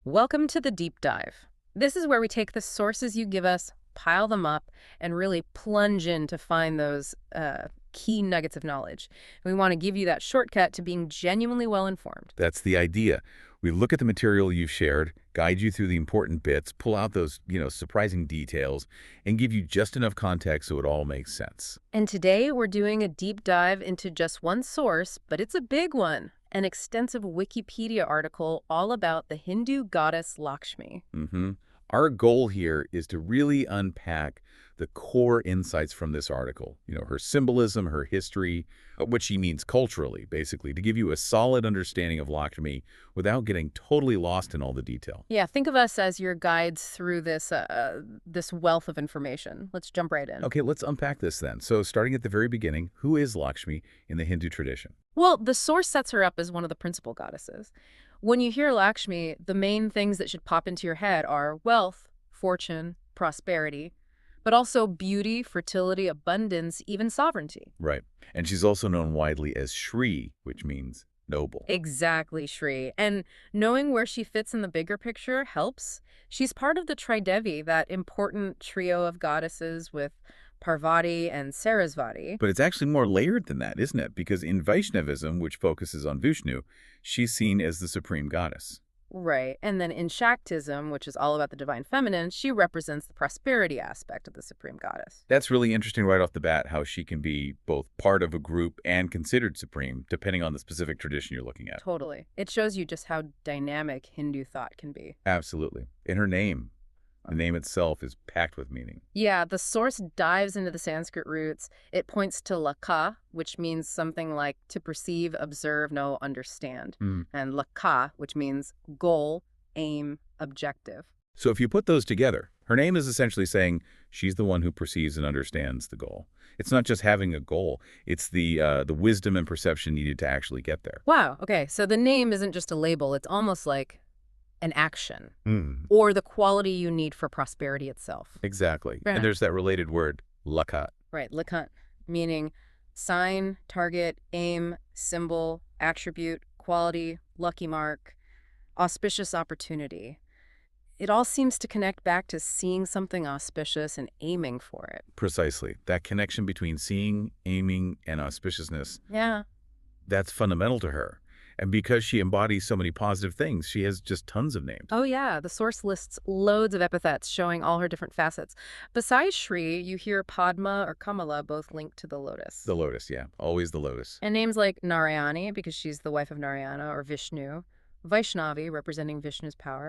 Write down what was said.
Welcome to the deep dive. This is where we take the sources you give us, pile them up, and really plunge in to find those key nuggets of knowledge. We want to give you that shortcut to being genuinely well informed. That's the idea. We look at the material you've shared, guide you through the important bits, pull out those, surprising details, and give you just enough context so it all makes sense. And today we're doing a deep dive into just one source, but it's a big one. An extensive Wikipedia article all about the Hindu goddess Lakshmi. Our goal here is to really unpack the core insights from this article. Her symbolism, her history, what she means culturally, basically, to give you a solid understanding of Lakshmi without getting totally lost in all the detail. Yeah, think of us as your guides through this wealth of information. Let's jump right in. Okay, let's unpack this then. So starting at the very beginning, who is Lakshmi in the Hindu tradition? Well, the source sets her up as one of the principal goddesses. When you hear Lakshmi, the main things that should pop into your head are wealth, fortune, prosperity, but also beauty, fertility, abundance, even sovereignty. Right. And she's also known widely as Shri, which means noble. Exactly, Shri. And knowing where she fits in the bigger picture helps. She's part of the Tridevi, that important trio of goddesses with Parvati and Sarasvati. But it's actually more layered than that, isn't it? Because in Vaishnavism, which focuses on Vishnu, she's seen as the supreme goddess. Right. And then in Shaktism, which is all about the divine feminine, she represents the prosperity aspect of the supreme goddess. That's really interesting right off the bat, how she can be both part of a group and considered supreme, depending on the specific tradition you're looking at. Totally. It shows you just how dynamic Hindu thought can be. Absolutely. In her name, the name itself is packed with meaning. Yeah, the source dives into the Sanskrit roots. It points to laka, which means something like to perceive, observe, know, understand. And laka, which means goal, aim, objective. So if you put those together, her name is essentially saying she's the one who perceives and understands the goal. It's not just having a goal. It's the wisdom and perception needed to actually get there. Wow, okay, so the name isn't just a label. It's almost like an action Mm. or the quality you need for prosperity itself. Exactly. Right. And there's that related word, lakat. Right, lakant, meaning sign, target, aim, symbol, attribute, quality, lucky mark, auspicious opportunity. It all seems to connect back to seeing something auspicious and aiming for it. Precisely. That connection between seeing, aiming, and auspiciousness, Yeah. that's fundamental to her. And because she embodies so many positive things, she has just tons of names. Oh, yeah. The source lists loads of epithets showing all her different facets. Besides Shri, you hear Padma or Kamala both linked to the lotus. The lotus, yeah. Always the lotus. And names like Narayani, because she's the wife of Narayana, or Vishnu. Vaishnavi, representing Vishnu's power.